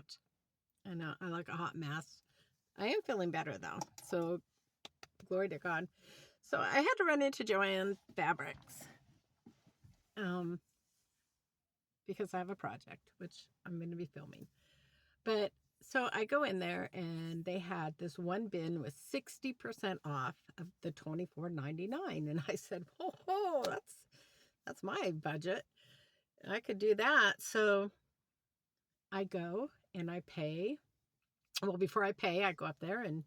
that. And I like a hot mess. I am feeling better though. So glory to God. So I had to run into Joanne Fabrics. Because I have a project, which I'm going to be filming. But so I go in there and they had this one bin with 60% off of the $24.99. And I said, oh, that's my budget. I could do that. So I go and I pay. Well, before I pay, I go up there and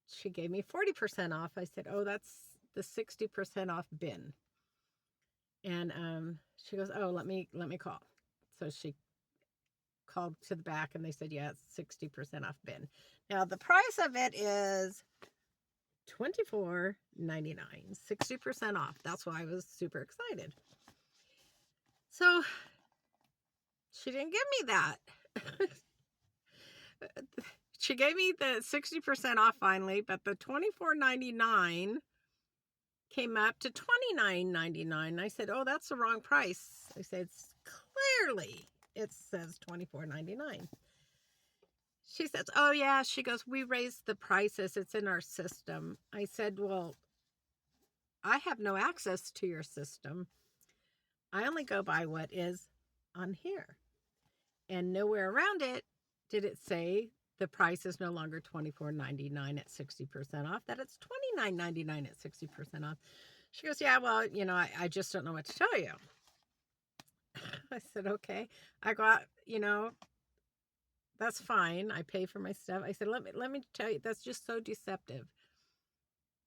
she gave me 40% off. I said, oh, that's the 60% off bin. And she goes, oh, let me call. So she called to the back and they said, yeah, it's 60% off bin. Now the price of it is $24.99, 60% off. That's why I was super excited. So she didn't give me that. She gave me the 60% off finally, but the $24.99 came up to $29.99. I said, oh, that's the wrong price. I said, clearly it says $24.99. She says, oh yeah, she goes, we raised the prices. It's in our system. I said, well, I have no access to your system. I only go by what is on here. And nowhere around it did it say the price is no longer $24.99 at 60% off, that it's $29.99 at 60% off. She goes, yeah, well, I just don't know what to tell you. I said, okay. I go out, that's fine. I pay for my stuff. I said, let me tell you, that's just so deceptive.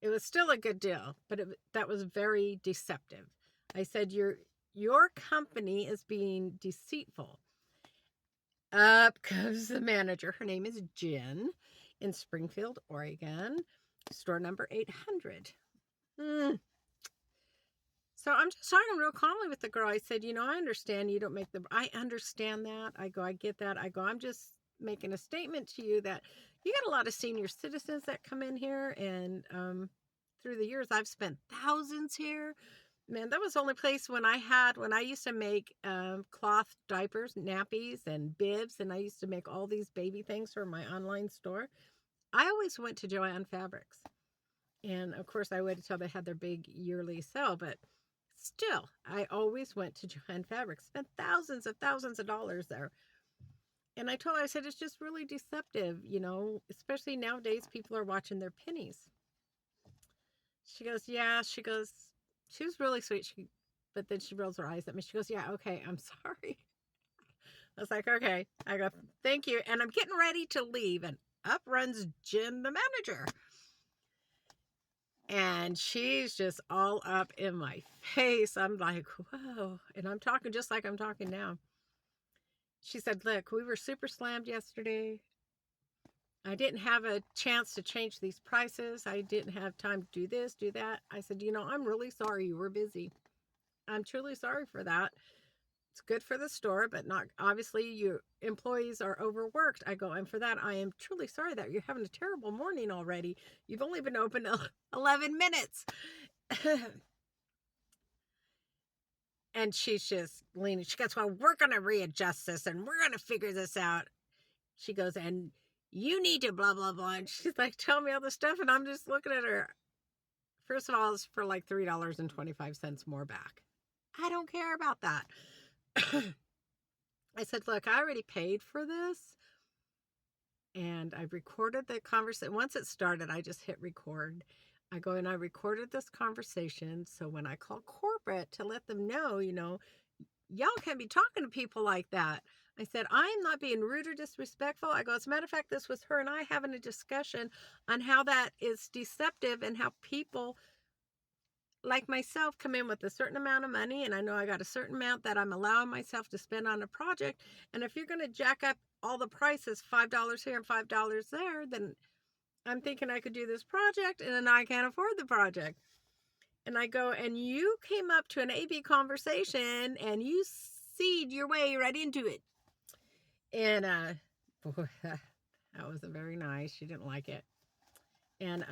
It was still a good deal, but that was very deceptive. I said, your company is being deceitful. Up comes the manager. Her name is Jen in Springfield, Oregon, store number 800. So I'm just talking real calmly with the girl. I said, I understand you don't make I understand that. I go, I get that. I go, I'm just making a statement to you that you got a lot of senior citizens that come in here. And through the years, I've spent thousands here. Man, that was the only place when I used to make cloth diapers, nappies, and bibs. And I used to make all these baby things for my online store. I always went to Joanne Fabrics. And of course, I waited until they had their big yearly sale. But still, I always went to Joanne Fabrics, spent thousands of dollars there. And I told her, I said, it's just really deceptive, especially nowadays, people are watching their pennies. She goes, yeah, she was really sweet. But then she rolls her eyes at me. She goes, yeah, okay, I'm sorry. I was like, okay. I go, thank you. And I'm getting ready to leave. And up runs Jen, the manager. And she's just all up in my face. I'm like, whoa. And I'm talking just like I'm talking now. She said, look, we were super slammed yesterday. I didn't have a chance to change these prices. I didn't have time to do this, do that. I said, I'm really sorry you were busy. I'm truly sorry for that. It's good for the store, but not obviously your employees are overworked. I go, and for that, I am truly sorry that you're having a terrible morning already. You've only been open 11 minutes. And she's just leaning. She goes, well, we're going to readjust this and we're going to figure this out. She goes, and you need to blah, blah, blah. And she's like, tell me all this stuff. And I'm just looking at her. First of all, it's for like $3.25 more back. I don't care about that. I said, look, I already paid for this. And I recorded the conversation. Once it started, I just hit record. I go and I recorded this conversation. So when I call corporate to let them know, y'all can't be talking to people like that. I said, I'm not being rude or disrespectful. I go, as a matter of fact, this was her and I having a discussion on how that is deceptive and how people like myself come in with a certain amount of money. And I know I got a certain amount that I'm allowing myself to spend on a project. And if you're going to jack up all the prices, $5 here and $5 there, then I'm thinking I could do this project and then I can't afford the project. And I go, and you came up to an AB conversation and you seed your way right into it. And boy, that wasn't very nice. She didn't like it. And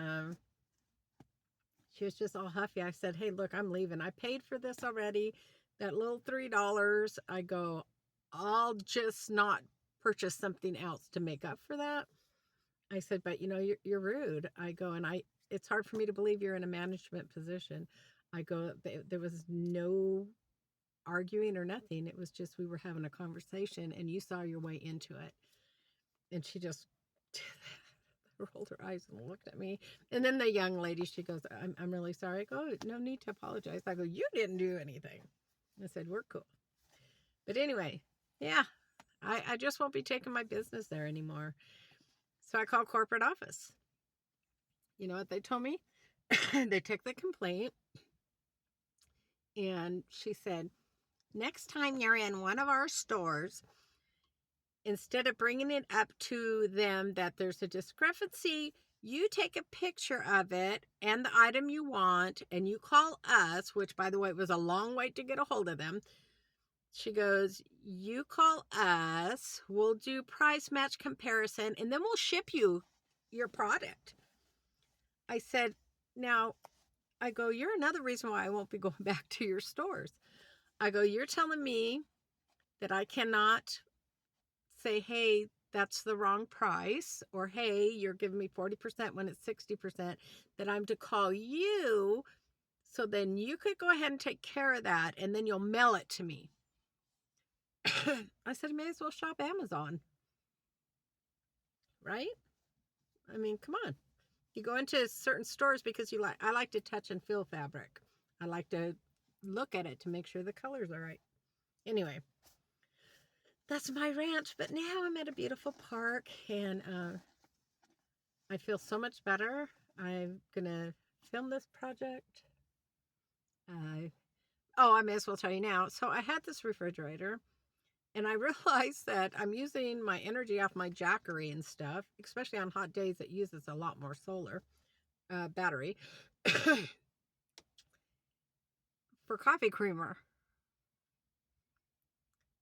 she was just all huffy. I said, hey, look, I'm leaving. I paid for this already. That little $3. I go, I'll just not purchase something else to make up for that. I said, but you know, you're rude. I go, and it's hard for me to believe you're in a management position. I go, there was no arguing or nothing. It was just, we were having a conversation and you saw your way into it. And she just rolled her eyes and looked at me. And then the young lady, she goes, I'm really sorry. I go, oh, no need to apologize. I go, you didn't do anything. I said, we're cool. But anyway, yeah, I just won't be taking my business there anymore. So I called corporate office. You know what they told me? They took the complaint and she said, next time you're in one of our stores, instead of bringing it up to them that there's a discrepancy, you take a picture of it and the item you want and you call us, which by the way, it was a long wait to get a hold of them. She goes, you call us, we'll do price match comparison, and then we'll ship you your product. I said, now, I go, you're another reason why I won't be going back to your stores. I go, you're telling me that I cannot say, hey, that's the wrong price, or hey, you're giving me 40% when it's 60%, that I'm to call you, so then you could go ahead and take care of that, and then you'll mail it to me. I said, I may as well shop Amazon, right? I mean, come on. You go into certain stores because I like to touch and feel fabric. I like to look at it to make sure the colors are right. Anyway, that's my rant. But now I'm at a beautiful park and I feel so much better. I'm going to film this project. I may as well tell you now. So I had this refrigerator and I realized that I'm using my energy off my Jackery and stuff, especially on hot days. It uses a lot more solar battery for coffee creamer.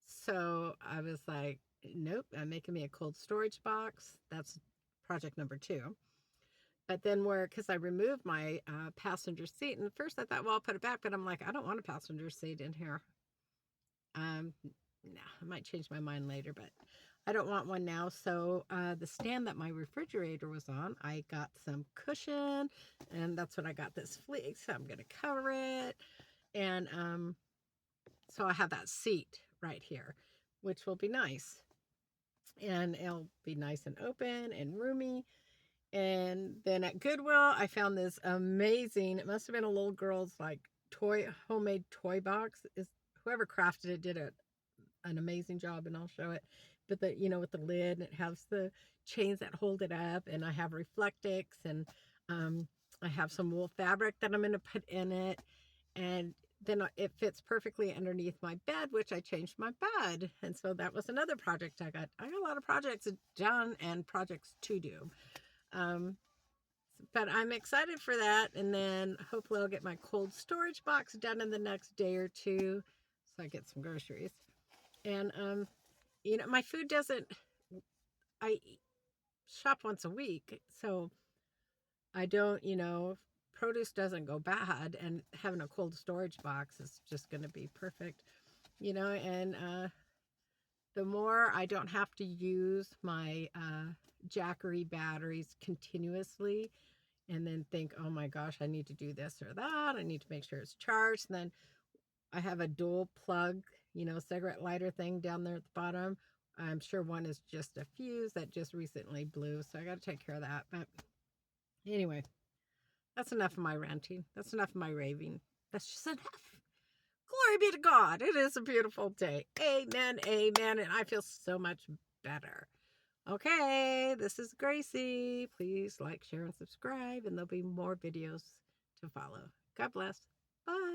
So I was like, nope, I'm making me a cold storage box. That's project number 2. But then because I removed my passenger seat, and at first I thought, well, I'll put it back, but I'm like, I don't want a passenger seat in here. No, I might change my mind later, but I don't want one now. So the stand that my refrigerator was on, I got some cushion, and that's what I got this fleece. So I'm going to cover it. And so I have that seat right here, which will be nice. And it'll be nice and open and roomy. And then at Goodwill, I found this amazing, it must have been a little girl's like homemade toy box. Whoever crafted it did an amazing job, and I'll show it. But with the lid, and it has the chains that hold it up, and I have Reflectix, and I have some wool fabric that I'm going to put in it. And then it fits perfectly underneath my bed, which I changed my bed. And so that was another project I got. I got a lot of projects done and projects to do. But I'm excited for that. And then hopefully I'll get my cold storage box done in the next day or 2. So I get some groceries. And, my food I shop once a week. So I don't, produce doesn't go bad, and having a cold storage box is just going to be perfect, and the more I don't have to use my Jackery batteries continuously and then think, oh my gosh, I need to do this or that. I need to make sure it's charged. And then I have a dual plug, cigarette lighter thing down there at the bottom. I'm sure one is just a fuse that just recently blew. So I got to take care of that. But anyway, that's enough of my ranting. That's enough of my raving. That's just enough. Glory be to God. It is a beautiful day. Amen. Amen. And I feel so much better. Okay, this is Gracie. Please like, share, and subscribe, and there'll be more videos to follow. God bless. Bye.